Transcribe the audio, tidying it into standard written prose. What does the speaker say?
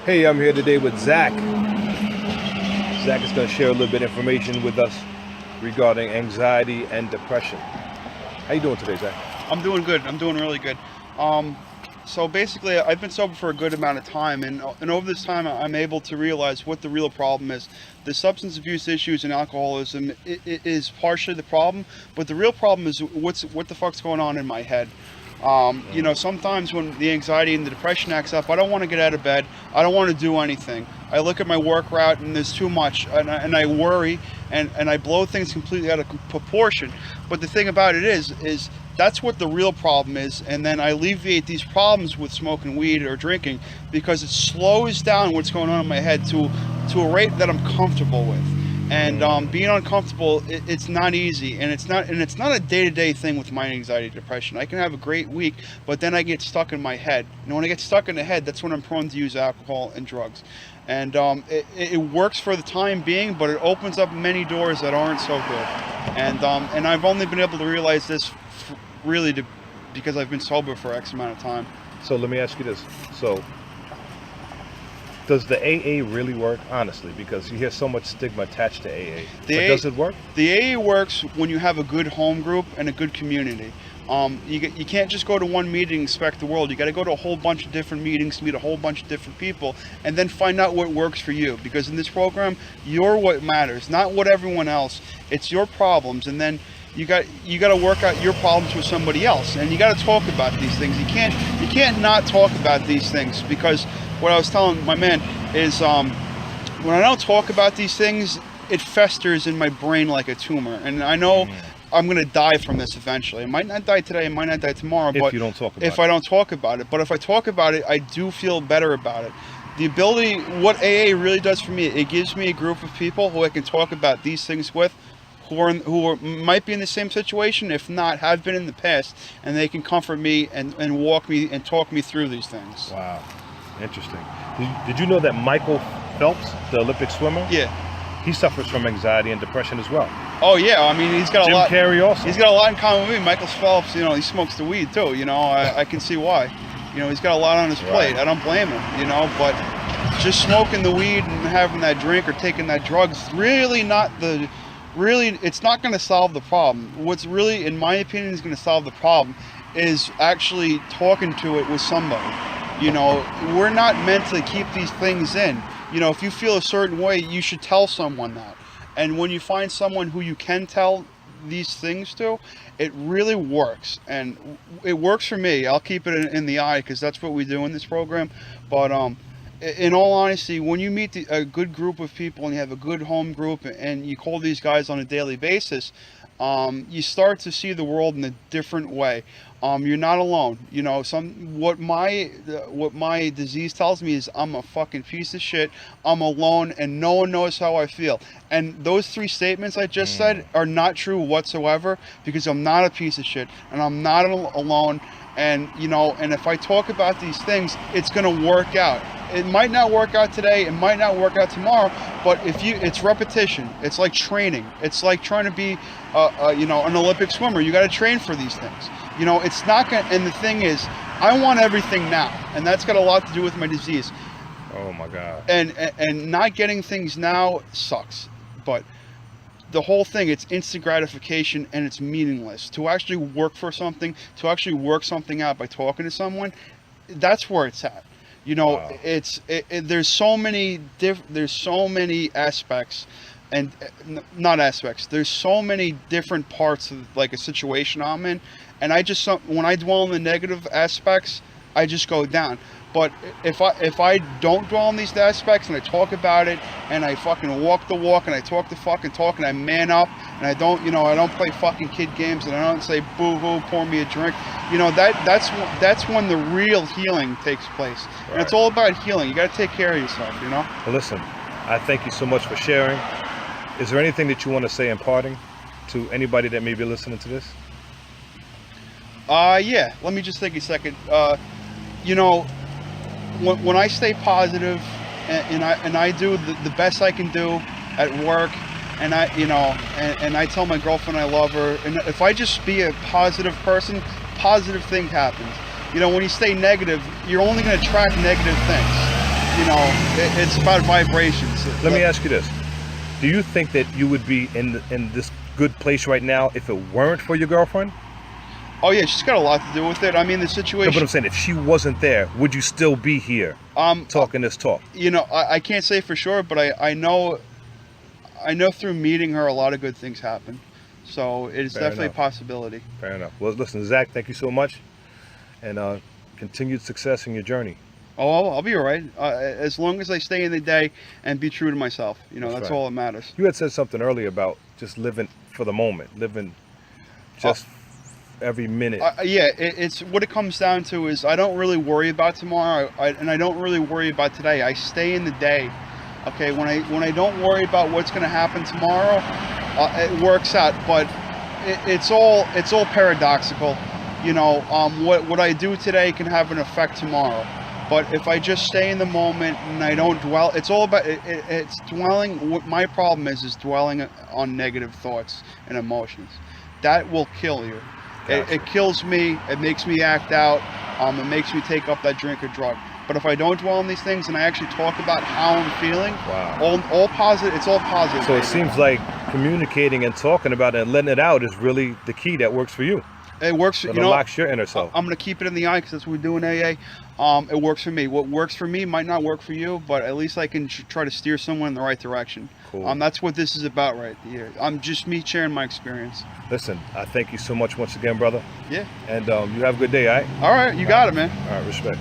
Hey, I'm here today with Zach. Zach is going to share a little bit of information with us regarding anxiety and depression. How you doing today, Zach? I'm doing good. I'm doing really good. So basically, I've been sober for a good amount of time, and over this time, I'm able to realize what the real problem is. The substance abuse issues and alcoholism is partially the problem, but the real problem is what the fuck's going on in my head. Sometimes when the anxiety and the depression acts up, I don't want to get out of bed. I don't want to do anything. I look at my work route and there's too much, and I worry, and I blow things completely out of proportion. But the thing about it is that's what the real problem is, and then I alleviate these problems with smoking weed or drinking because it slows down what's going on in my head to a rate that I'm comfortable with. And being uncomfortable, it's not easy, and it's not a day-to-day thing with my anxiety and depression. I can have a great week, but then I get stuck in my head. And when I get stuck in the head, that's when I'm prone to use alcohol and drugs. And it works for the time being, but it opens up many doors that aren't so good. And I've only been able to realize this because I've been sober for X amount of time. So let me ask you this. So does the AA really work, honestly? Because you hear so much stigma attached to AA. Does it work? The AA works when you have a good home group and a good community. You can't just go to one meeting and expect the world. You got to go to a whole bunch of different meetings, meet a whole bunch of different people, and then find out what works for you. Because in this program, you're what matters, not what everyone else. It's your problems, and then you got to work out your problems with somebody else, and you got to talk about these things. You can't not talk about these things, because what I was telling my man is when I don't talk about these things, it festers in my brain like a tumor, and I know I'm going to die from this eventually. I might not die today, I might not die tomorrow, but if you don't talk about if I don't talk about it. But if I talk about it, I do feel better about it. The ability, what AA really does for me, it gives me a group of people who I can talk about these things with, who might be in the same situation, if not have been in the past, and they can comfort me and walk me and talk me through these things. Wow, interesting. Did you know that Michael Phelps, the Olympic swimmer? Yeah. He suffers from anxiety and depression as well. Oh yeah, I mean he's got a lot. Jim Carrey also. He's got a lot in common with me. Michael Phelps, he smokes the weed too. I can see why. He's got a lot on his plate. I don't blame him. But just smoking the weed and having that drink or taking that drug is it's not going to solve the problem. What's really, in my opinion, is going to solve the problem is actually talking to it with somebody. We're not meant to keep these things in. If you feel a certain way, you should tell someone that. And when you find someone who you can tell these things to, it really works. And it works for me. I'll keep it in the eye because that's what we do in this program. But in all honesty, when you meet a good group of people and you have a good home group and you call these guys on a daily basis, you start to see the world in a different way. You're not alone. What my disease tells me is I'm a fucking piece of shit. I'm alone, and no one knows how I feel. And those three statements I just said are not true whatsoever, because I'm not a piece of shit, and I'm not alone. And and if I talk about these things, it's gonna work out. It might not work out today, it might not work out tomorrow, but it's repetition. It's like training. It's like trying to be an Olympic swimmer. You got to train for these things. It's not gonna, and the thing is, I want everything now, and that's got a lot to do with my disease. Oh my God. And not getting things now sucks. But the whole thing, it's instant gratification, and it's meaningless. To actually work for something, to actually work something out by talking to someone, that's where it's at. Wow. There's so many aspects, and not aspects. There's so many different parts of like a situation I'm in, and when I dwell on the negative aspects, I just go down. But if I don't dwell on these aspects and I talk about it and I fucking walk the walk and I talk the fucking talk and I man up and I don't play fucking kid games and I don't say boo hoo, pour me a drink, that's when the real healing takes place. Right. And it's all about healing. You got to take care of yourself. Well, listen, I thank you so much for sharing. Is there anything that you want to say in parting to anybody that may be listening to this? Yeah. Let me just take a second. When I stay positive and I do the best I can do at work, and I tell my girlfriend I love her, and if I just be a positive person, positive thing happens. When you stay negative, you're only going to attract negative things. you know, it's about vibrations. Let me ask you this: do you think that you would be in this good place right now if it weren't for your girlfriend? Oh yeah, she's got a lot to do with it. I mean, the situation. No, but I'm saying, if she wasn't there, would you still be here talking this talk? You know, I can't say for sure, but I know through meeting her, a lot of good things happen. So it's definitely a possibility. Fair enough. Well, listen, Zach, thank you so much, and continued success in your journey. Oh, I'll be all right. As long as I stay in the day and be true to myself. You know, that's right. all that matters. You had said something earlier about just living for the moment, living just every minute. Yeah, it's what it comes down to is I don't really worry about tomorrow, and I don't really worry about today. I stay in the day. Okay, when I don't worry about what's going to happen tomorrow, it works out. But it's all paradoxical. You know, what I do today can have an effect tomorrow. But if I just stay in the moment and I don't dwell, it's all about it's dwelling. What my problem is dwelling on negative thoughts and emotions. That will kill you. Gotcha. It kills me. It makes me act out. It makes me take up that drink or drug. But if I don't dwell on these things and I actually talk about how I'm feeling, wow, all positive. It's all positive. So it seems like communicating and talking about it and letting it out is really the key that works for you. It works. It unlocks your inner self. I'm gonna keep it in the eye because that's what we do in AA. It works for me. What works for me might not work for you, but at least I can try to steer someone in the right direction. Cool. That's what this is about right here. I'm just me sharing my experience. Listen, I thank you so much once again, brother. Yeah. And you have a good day, all right? All right, you got it, man. All right, respect.